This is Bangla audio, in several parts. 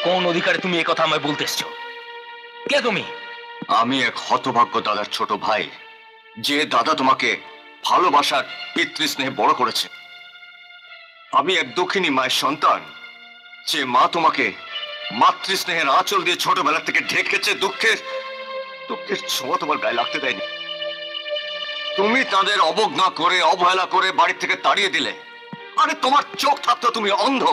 কোন অধিকারে তুমি এই কথা আমায় বলতে এসছো? কে তুমি? আমি এক হতভাগ্য দাদার ছোট ভাই, যে দাদা তোমাকে ভালোবাসার পিতৃস্নেহে বড় করেছে। আমি এক দক্ষিণী মায়ের সন্তান, যে মা তোমাকে মাতৃস্নেহের আঁচল দিয়ে ছোটবেলা থেকে ঢেকেছে। দুঃখের দুঃখের ছোঁয়া তোমার গায়ে লাগতে দেয়নি। তুমি তাদের অবজ্ঞা করে, অবহেলা করে বাড়ি থেকে তাড়িয়ে দিলে। আরে তোমার চোখ থাকতো, তুমি অন্ধ।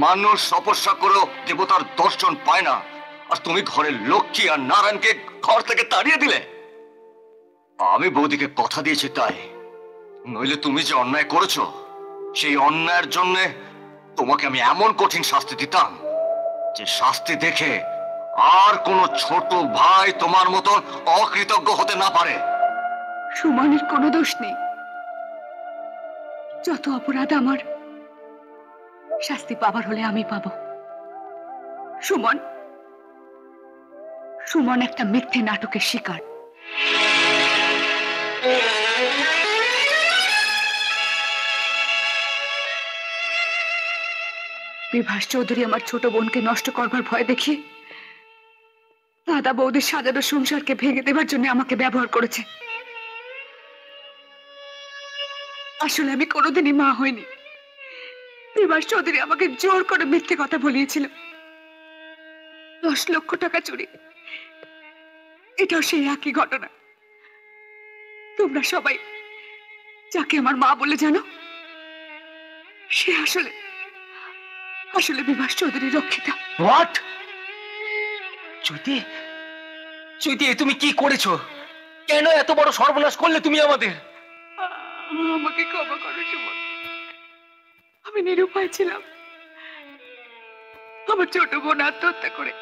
মানুষ তপস্যা করেও দেবতার দর্শন পায় না, আর তুমি ঘরের লক্ষ্মী আর নারায়ণকে ঘর থেকে তাড়িয়ে দিলে। আমি বৌদিকে কথা দিয়েছি তাই, নইলে তুমি যে অন্যায় করেছো, সেই অন্যায়ের জন্য তোমাকে আমি এমন কঠিন শাস্তি দিতাম, যে শাস্তি দেখে আর কোনো ছোট ভাই তোমার মতন অকৃতজ্ঞ হতে না পারে। সুমনের কোনো দোষ নেই। যত অপরাধ আমার, শাস্তি পাবার হলে আমি পাবো। সুমন সুমন একটা মিথ্যে নাটকের শিকার। বিভাস চৌধুরী আমার ছোট বোনকে নষ্ট করবার ভয় দেখিয়ে দাদা বৌদির সাজানো সংসারকে ভেঙে দেবার জন্য আমাকে ব্যবহার করেছে। আসলে আমি কোনোদিনই মা হইনি। বিভাস চৌধুরী আমাকে জোর করে মিথ্যে কথা বলিয়েছিল। 10 লক্ষ টাকা চুরি, এটাও সেই একই ঘটনা। তোমরা সবাই যাকে আমার মা বলে জানো, সে আসলে আসলে বিভাস চৌধুরী রক্ষিতা। হোয়াট? চৈতি, চৈতি, তুমি কি করেছো? কেন এত বড় সর্বনাশ করলে তুমি আমাদের? আমাকে ক্ষমা করো সুমন, আমি নিরুপায় ছিলাম। আমার ছোট বোন আত্মহত্যা করে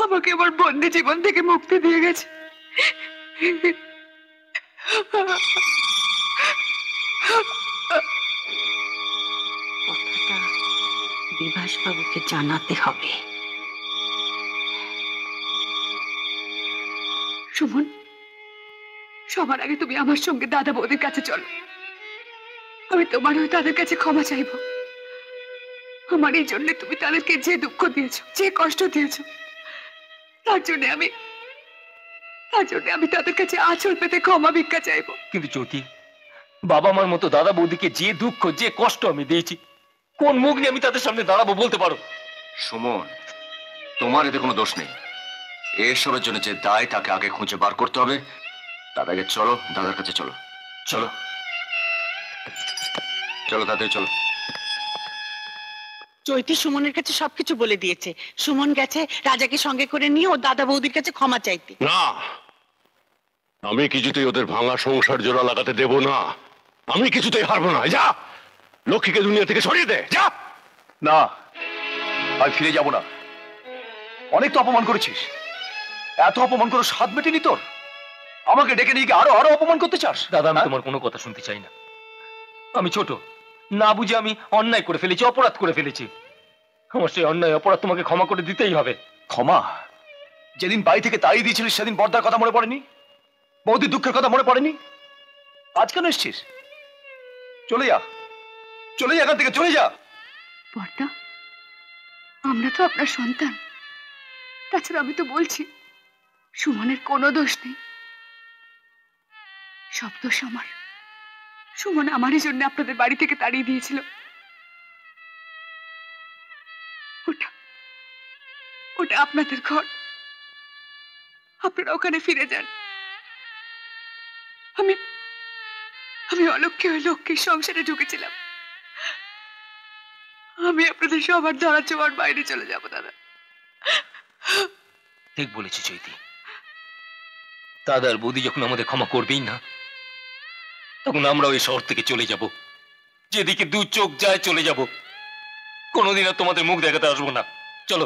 আমাকে আমার বন্দি জীবন থেকে মুক্তি দিয়ে গেছে। কথাটা বিভাস বাবুকে জানাতে হবে। সুমন, সবার আগে তুমি আমার সঙ্গে দাদা বৌদির কাছে চলো। আমি তোমার হয়ে তাদের কাছে ক্ষমা চাইব। আমার এই জন্য তুমি তাদেরকে যে দুঃখ দিয়েছো, যে কষ্ট দিয়েছো, তার জন্য আমি তাদের কাছে আঁচল পেতে ক্ষমা ভিক্ষা চাইবো। কিন্তু জ্যোতি, বাবা মার মতো দাদা বৌদিকে যে দুঃখ, যে কষ্ট আমি দিয়েছি, কোন মুখ নিয়ে আমি তাদের সামনে দাঁড়াবো বলতে পারো? সুমন, তোমার এতে কোনো দোষ নেই। এসবের জন্য যে দায়, তাকে আগে খুঁজে বার করতে হবে। তার আগে চলো দাদার কাছে, চলো চলো চলো তাড়াতাড়ি চলো। চৈতি সুমনের কাছে সবকিছু বলে দিয়েছে। সুমন গেছে রাজাকে সঙ্গে করে নিয়ে ও দাদা বৌদির কাছে ক্ষমা চাইতে। না, আমি কিছুতেই ওদের ভাঙা সংসার জোড়া লাগাতে দেব না। আমি কিছুতেই হারবো না। যা, লক্ষ্মীকে দুনিয়া থেকে সরিয়ে দে, যা। না, আমি ফিরে যাব না। অনেক তো অপমান করেছিস, এত অপমান করে স্বাদ মেটেনি তোর? আমাকে ডেকে নিয়ে আরো আরো অপমান করতে চাস? দাদা, আমি তোমার কোনো কথা শুনতে চাই না। আমি ছোট, না বুঝে আমি অন্যায় করে ফেলেছি, অপরাধ করে ফেলেছি। আমার সেই অন্যায় অপরাধ তোমাকে ক্ষমা করে দিতেই হবে। ক্ষমা? যেদিন বাড়ি থেকে তাড়িয়ে দিয়েছিলিস সেদিন বর্দার কথা মনে পড়েনি? বৌদির দুঃখের কথা মনে পড়েনি? আজ কেন এসছিস? চলে যা, চলে যা এখান থেকে, চলে যা। বর্দা, আমরা তো আপনার সন্তান। তাছাড়া আমি তো বলছি, সুমনের কোনো দোষ নেই। সব দোষ আমার। সুমন আমারই জন্য আপনাদের বাড়ি থেকে তাড়িয়ে দিয়েছিল। ওটা ওটা আপনাদের ঘর, আপনারা ওখানে ফিরে যান। আমি আমি অলক্ষ্যে হয়ে লক্ষ্মীর সংসারে ঢুকেছিলাম। আমি আপনাদের সবার ধরা ছোঁয়ার বাইরে চলে যাব দাদা। ঠিক বলেছি চৈতি। দাদার বৌদি যখন আমাদের ক্ষমা করবেই না, তখন আমরা ওই শহর থেকে চলে যাব। যেদিকে দু চোখ যায় চলে যাব। কোনোদিন আর তোমাদের মুখ দেখাতে আসবো না। চলো।